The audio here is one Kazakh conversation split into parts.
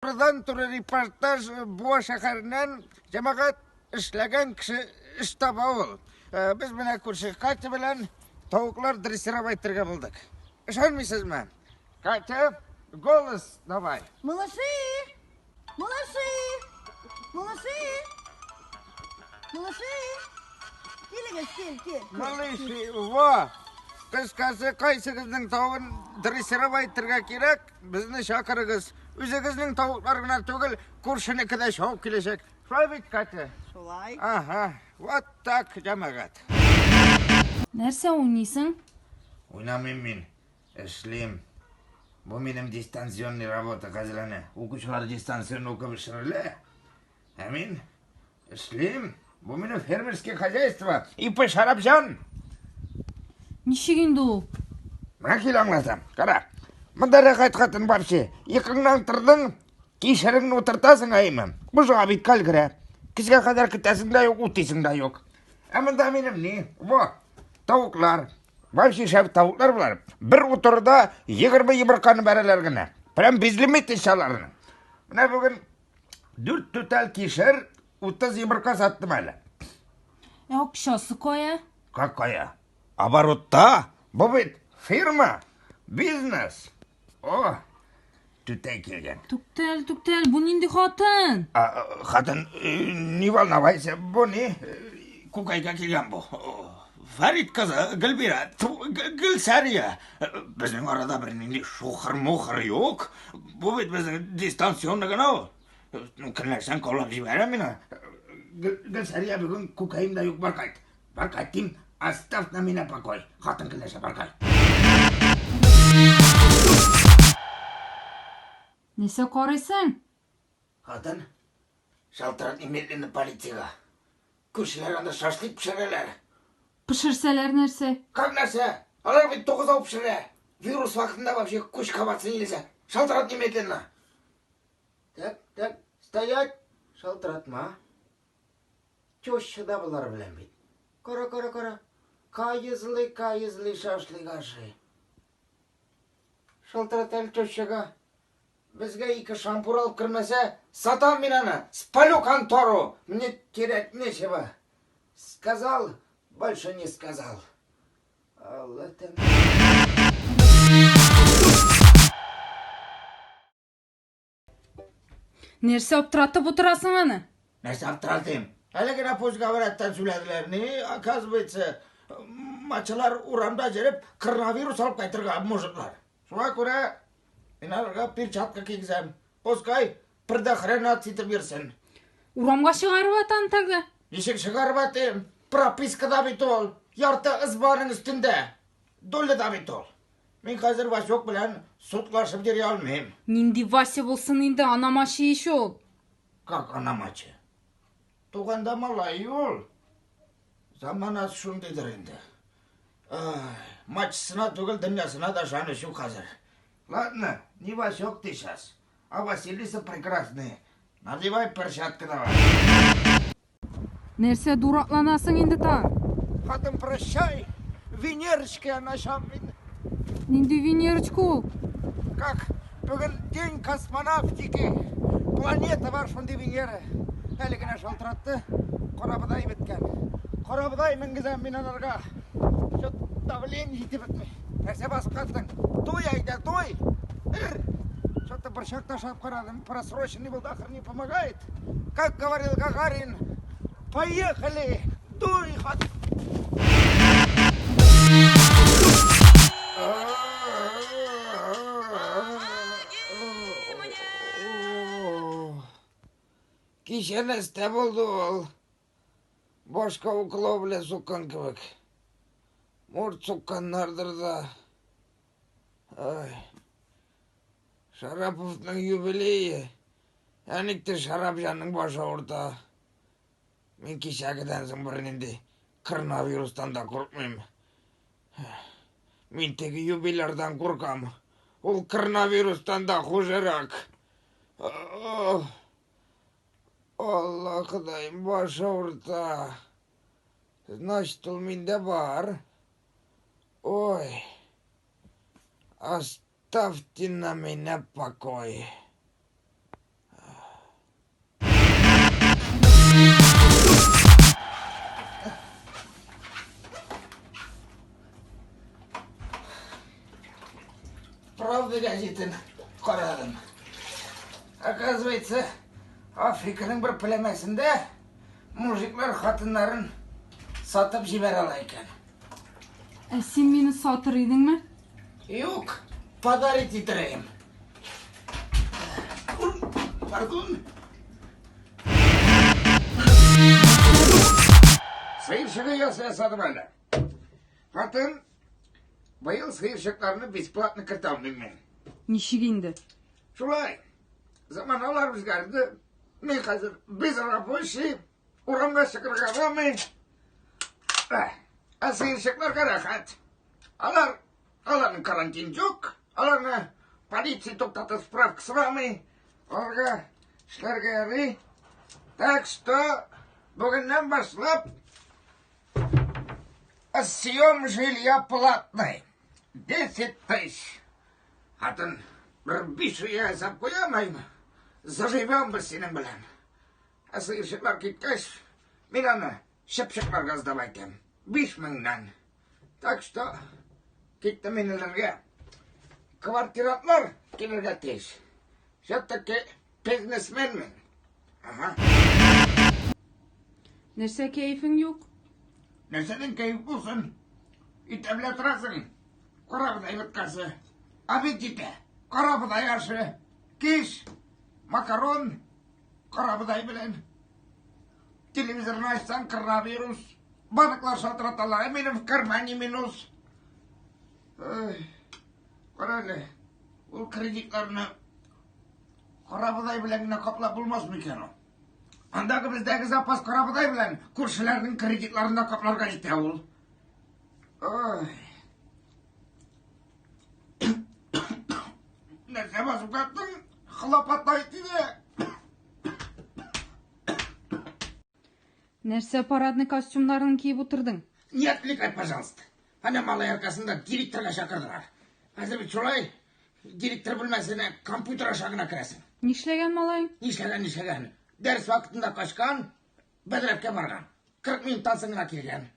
Buradan turun reportaj Boğa şehrinden cemaat işlegen kişi iş tabağı ol. Biz buna kurşu kaçı bilen tavuklar dresira baytırga bulduk. İşanmıyorsunuz mu? Kaçı, голос давай. Малыши! Малыши! Малыши! Малыши! Келіңіз, кел. Малыши, во! Kısқасы қайсы кіздің тауын дрессировать байттырға керек, бізді шақырыңыз. Өзіңіздің тауықтарына түгіл, көршінікіде шауып келешек. Шолай бейт Катя? Солай. Ага, вот так жамағат. Нәрсе ойнайсың? Ойнамайм мен, ішлейм. Бұл менің дистанционный работа қазірәні. Оқушылар дистанционный оқып ішірілі. Мен ішлейм. Бұл менің фермерский хозяйство. Ипі Шарапжан. Нешегенді ол? Мына кел аңласам, қара. Мұндары қайтқатын бапшы. Иқыңнан тұрдың, кешіріңін отыртасың айымым. Бұл жоға бейт кәлгірі. Кізге қадар күттесің да yok, ұттесің да yok. Әмінда менім не? Во, тауықлар. Бапшы шәп тауықлар бұлар. Бір отырда 20 емірқаны бәрілергіні. Прям безлимит ішаларының. Мына бүгін 4 түтәл кешір, 30 емірқа саттым әлі. Ақшасы қоя? Какая? Оборотта? Бұл бет фирма, бизнес. О, түтәй келген. Түктел, бұл ненде қатын? Қатын, не волновайся, бұл не? Кукайға келген бұл. Фарид қызы, Гүлбира, Гүлсәрия. Біздің арада бірінінде шоқыр-моқыр yok. Бұл бет біздің дистанционны ғана ол. Кірнәсен қолап жібәрі мені. Гүлсәрия бүгін кукайымда yok, барқайт. Барқайт дейм. Оставь на меня покой. Хатын келеше баркай. Несе қарайсың? Хатын, шалтырат немедленно полицияға. Көршілер анда шашлик пішірелер. Пішірселер нәрсе? Как нәрсе? Алар бет 9 ау пішіре. Вирус вақытында вообще көш қабатсын елесе. Шалтырат немедленно. Так, стоять. Шалтыратма. Чөші да бұлар білен бейт. Кора. Кайызлы шашлык ашы. Шалтырат әлі төшіға. Бізге 2 шампур алып кірмесе, сатам мен аны. Спалю контору. Мне терять нечего. Сказал, больше не сказал. Алла тәм. Нәрсе аптыратып отырасың аны? Нәрсе аптыратым? Әлі гена пусть-говоряттан сөйләділер. Не, оказывается, мачалар урамда жеріп, коронавирус алып қайтырға мұжықлар. Соға көре, мен арға перчатка кигізем. Пускай предохранять етіп берсін. Урамға шығарып атан тәгі? Нешек шығарып атым? Пропискада бит ол. Ярты ызбаның үстінде. Долы да бит ол. Мен қазір Васек білән сутлашып дере алмайым. Ненде Вася болсын енді анамашы еші ол? Как анамачы? Туғанда малай ол. Заманасы шундайдыр енді. Мачысына түгіл дүниясына да жаны шу қазір. Ладно, не Васек ты сейчас, а Василиса прекрасная. Надевай перчатка давай. Нәрсе дуракланасың енді та? Хатын прощай, Венерочка нашам. Ненде Венерочка ол? Как? Бүгін день космонавтики. Планета бар шонде Венера. Әлігіне шалтыратты, қорабыдай біткен. Қорабыдай мінгізем мен анарға. Что давление жетіп бітмей. Нәрсе басқаттың. Той айда, той. Что-то бір шақта шап қарадым. Просроченный был дахар не помогает. Как говорил Гагарин, поехали, дуй, хат. Кешенесте болды ол. Бошқа ұқылау біле соққан кебек. Мұрт соққаннардыр да. Шараповтың юбилейі. Әнікті Шарапжанның башы ауырта. Мен кешегіден соң бірінінде коронавирустан да қорқмайм. Мен тегі юбилярдан қорқам. Ол коронавирустан да хужырақ. Allah Kudayım baş orta. Значит, minde var. Ой. Оставьте на меня покой. Правда газетін қарадым. Оказывается, Африканың бір племесінде мужиклар қатындарын сатып жібере ала екен. Сен мені сатыр едің ме? Yok, padaret itireyim. Pardon. Сыйыршығы ясадым әлі. Қатын, байыл сыйыршықтарını бесплатно кірте алмайм мен. Нешеге енді? Шулай, заманалар өзгерді. Мен қазір без рабочий, урамға шықырға аламын. Сыйыршықтарға рахат. Аларның карантин жоқ. Аларны полиция тоқтатып справкасы бамай. Оларға ішлерге ярай. Так что бүгіннен башлап съем жилья платный. 10 тысяч. Атын бір 5 үй әсап қоямайм. Заживем біз сенің білем. Сыйыршықтар кеткеш, мен аны шыпшықларға сдавайтем. 5000-нан. Так что кетті менелерге. Квартиратлар келерге тез. Все-таки бизнесменмін. Нәрсе кейфің жоқ? Нәрседен кейіп болсын. Итәбле тұрасың. Қарабыдай бұткасы. Аппетиті. Қарабыдай ашы. Кеш. Макарон. Қарабыдай білен. Телевизорын açsan коронавирус. Balıklar satıratalar. Eminim в кармане минус. Qarali, bu kreditlerini Qarabıday bilen kaplap bulmaz mı ki o? Andaki bizdeki zapas Qarabıday bilen kurşularının kreditlerini kaplarga gitti ol. Neyse basıp kattın, xılapatlaydı de. Нәрсе парадный костюмдарын киіп отырдың? Не отвлекай, пожалуйста. Ана малай аркасында директорға шақырдылар. Қазір шолай, директор бөлмесіне компьютер ашағына кіресің. Нешлеген малайың? Нешлеген. Дәріс вақытында қашқан, бәдірәпке барған. 40 минуттан соңына келген.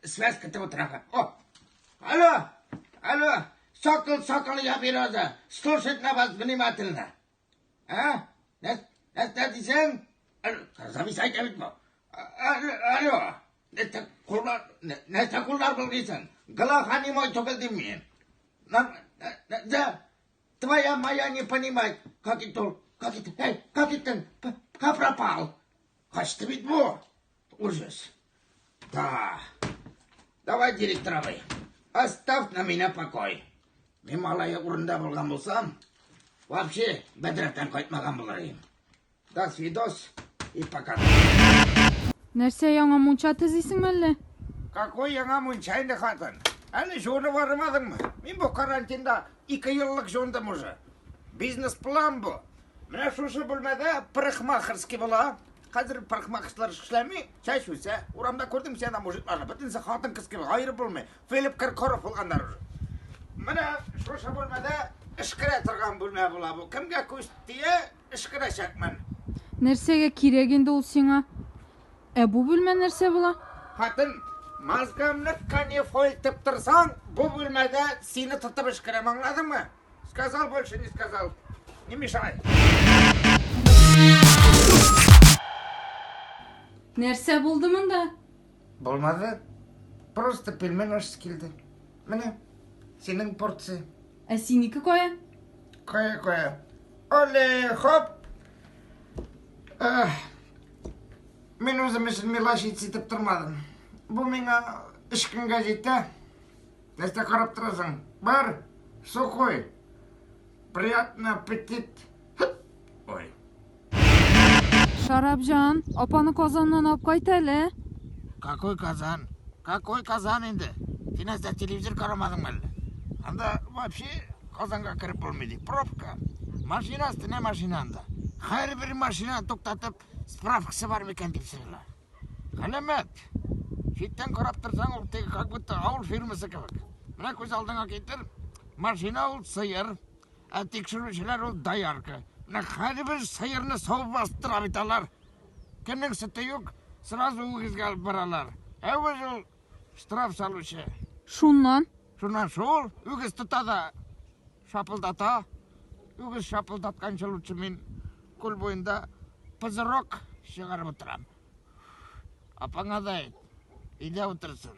Связь күтіп отыраға. Алло, сокол я береза, слушать на вас внимательно. Не дейсің? Зависайт әбіт бұл. Алло, нәсті құлдар бұл дейсің? Глахани мой тоқылдым мен. Твоя моя не понимает, как это пропал. Хочешь ведь во? Ужас. Да. Давай, директоровый, оставь на меня покой. Мен малая урында болған болсам, вообще бәдірәптен қайтмаған боларым. До свидос и пока. Нәрсе яңа мұнша тізейсің мәлі? Какой яңа мұнша енді қатын? Әлі жоны бармадың мы? Мен бұл карантинда 2 yıllık жондым уже. Бизнес-план бұл. Мына шушы бөлмеде парикмахерский бола. Қазір парикмахершілер ішлемей, шай шусе. Урамда көрдім сені мужикларны. Бітінсі қатын кіске айыр болмай. Филипп Киркоров болғандар уже. Мына шушы бөлмеде ішкіре тұрған бөлме бола бұл. Кімге көстіе ішкіре шақмын. Нәрсеге керегенді ол сеңа? Бұл бөлме нәрсе бола? Қатын, мазгамны канифольтып тұрсаң, бұл бөлмеде сені тұтып ішкірем, аңладың ма? Сказал, больше не сказал. Не мешай. Нәрсе болды мұнда? Болмады. Просто пельмен ашысы келді. Міне, сенің порция. Сенікі қоя? Қоя. Оле, хоп. Мен өзім үшін мелашит сетіп тұрмадым. Бұл меңа ішкін газетті. Нәрсе қарап тұрасың. Бар, сухой. Приятный аппетит. Ой. Шарапжан, апаны қазаннан алып қайт әлі. Какой казан? Какой казан енді? Сен әсте телевизор қарамадың мәлі. Анда вообще қазанға кіріп болмайды. Пробка. Машина астына машинанда. Her bir машина to'xtatib, spravkasi бар ekan deb so'raylar. Qanamat? Chetdan qarab tursang, u как будто avul firmasi kerak. Mana ko'z oldingga keltir. Mashina ul sayr, tekshiruvchilar ul dayorka. Mana har bir sayrni sovib bostirib aytalar. Kimning siti yo'q, сразу o'g'izga olib borarlar. O'zi shtraf soluvchi. Шуннан. Shundan so'ng o'giz tutadi. Shapildata. O'giz shapildatgancha men ko'l bo'yida pizroq chiqarib o'tiraman. Apangga ayt, uyda o'tirsin.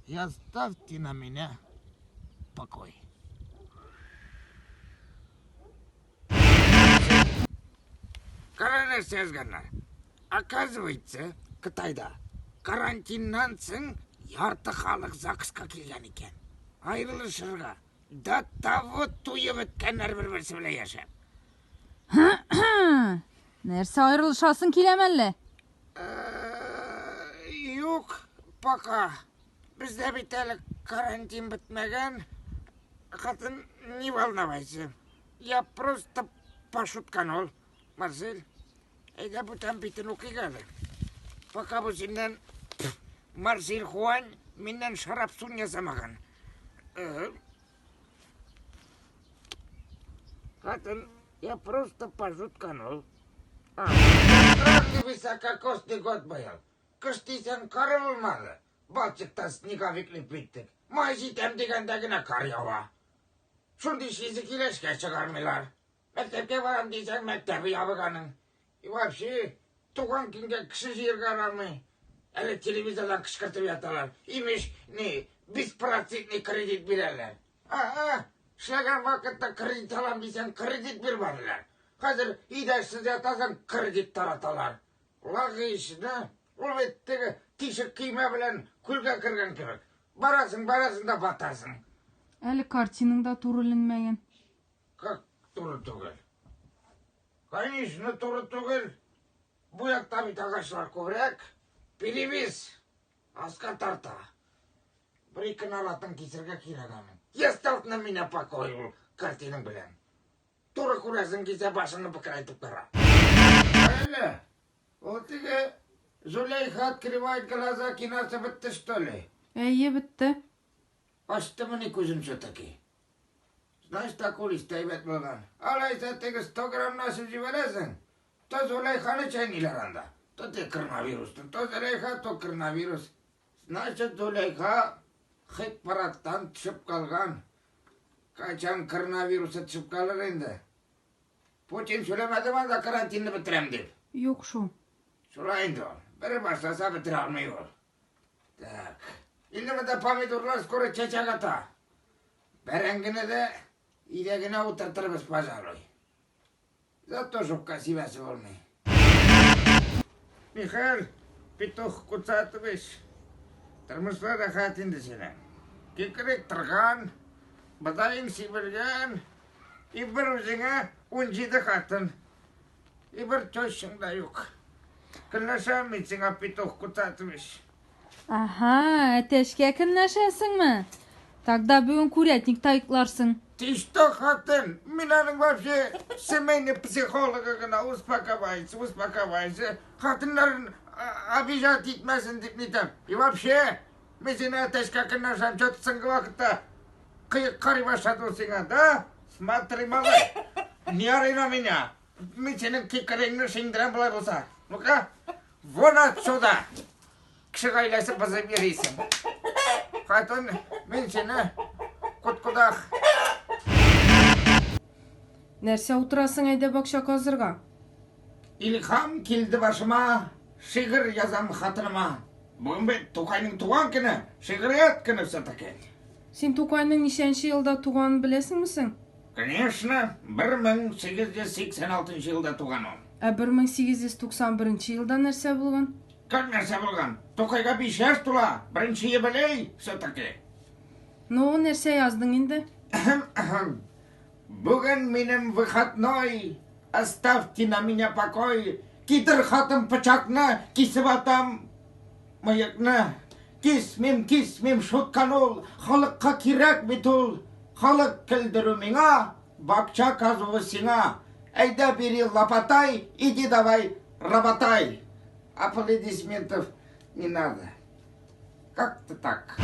И оставьте на меня покой. Qaranglar sezganlar. Оказывается, Қытайда карантиннан соң ярты халық ЗАГСқа келген екен. Айрылышырға до того туып өткенлер бір-бірісі біле яшап. Нәрсе айрылышасың киләм әллә? Yok, пока. Bizde bir tane карантин bitmegen. Kadın, не волновайся. Я просто пошуткан ol. Marcel, ega bu tam bitin okuyalı. Пока bu senden Marcel Juan minden şarap sun yazamagan. Kadın, я просто пошуткан ol. Странный высококосный год был. Kıştıysan kar olmadı. Balçıkta snigaviklik bittik. Maaşitem degende kar yava. Şimdi şizik ileşke çıkarmıyorlar. Mektepte varam diysen mektebi yapıganın. Vapşi, tuğan kinge kışı şiir karamı. Öyle televizyondan kışkırtıp yatarlar. İmiş ne, biz pratik kredit birerler. Şlagan vakitte kredit alan bilsen kredit bir varlar. Hazır idaşsız yatasan kredit taratalar. Ulağı işine. Ol bittigi tişik kiyme bilen kulga kirgen kebek. Barasın da batarsın. Әлі картиныңда турыленмәген. Как туры түгел? Конечно, туры түгел. Bu yakta bir ağaçlar kovrek. Перевес. Аска тарта. Bir iki nalatın kesirge kiragamın. Yastav на меня покой ol kартinin bilen. Туры kurasın kise başını bıkraytıp kara. Öyle. O tigi Зулейха открывает глаза, кинаться бітті, что ли? Әйе, бітті. Açtı mı ne gözüm все-таки? Знаешь, такой isteybet болған. Алайса тегі 100 грамм nasıl veresin? То Зулейханы чайниларанда. То те коронавирустun. То Зулейха, то коронавирус. Значит, Зулейха хит параттан түсіп қалған. Қачан коронавирусы түсіп қалыр енді? Путин söylemedi mi da karantinini bitirem деп? Yok şu. Şurayında ol. Biri başlasa bitir almıyor. Так. Şimdi de pomidorlar skoro çeçek ata. Berengini de idegine oturturuz pazarı. Зато чтоб красивасы olmay. Михаил, Петух Куцатович, тұрмышлар рахатынды сенен. Кекірек тұрған, бадайын сибірген, и бір өзіңе 17 қатын, и бір төшің да yok. Kınlaşam için Петух Куцатович. Aha, ateşke kınlaşasın mı? Тогда bugün kuryatnik tayıklarsın. Ты что, хатын? Меня вообще семейный психолога гына успокаивайся. Хатынларын обижать etmesin деп нетем. И вообще, мен сені ateşke kınlaşам, что-то сыңғы вақытта қиық қари башлады сеңа, да? Смотри, малый, не орай на меня. Мен сенің кекіреңні шеңдірем былай болса. Ну-ка, вон отсюда. Кіші қайласы бізі берейсің. Хатын, мен сені құт-құдақ. Нәрсе отырасың әйде бақша қазырға? İlham келді başıma, şiir yazam hatırıma. Bugün ben Tokay'ның туған күні, şiiriyat күні все-таки. Сен Токайның нешенші жылда туғанын білесің місің? Конечно, 1886 жылда туған ол. 1891 жылда нәрсе болған? Как нәрсе болған? Токайға 5 жас тула, бірінші ебілей все-таки. Ну, нәрсе яздың енді? Bugün benim выходной, оставьте на меня покой. Кидір хатым пычакны, кисіп атам маяқны. Кисмем шоткан ол, халыққа керек бит ол. Халық кілдіру меңа, бақша қазуы сеңа. Айда бери лопатай, иди давай работай. Аплодисментов не надо. Как-то так.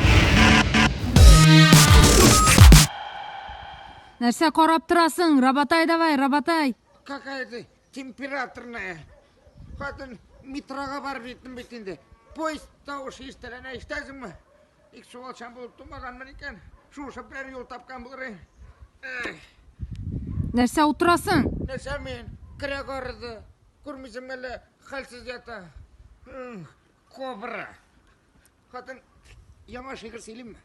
Нәрсә карап торасың? Рабатай давай, рабатай. Какая-то температорная. Хатын метроға барып жеттім бит енді. Поезд дауысы естілені естәсің ме? Екі суалшан болып тумағанмын екен. Шушып бәрі жол тапқан бұлыр. Нәрсә утырасың? Нәрсе мен кіре қарыды. Көрмесем әлі халсіз жата. Кобра. Хатын яңа шегір сейлем ме?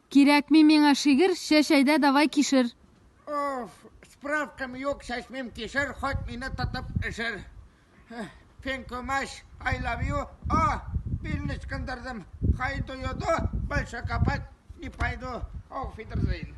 Кирәкми миңа шигыр, шәшәйдә давай кишер. Оф, справкам yok, шашмем кешер, хоть мине татып эшер. Пен көмәш, I love you. Билін ышкындырдым. Хайду йоду, большой капать, не пойду. Auf Wiedersehen.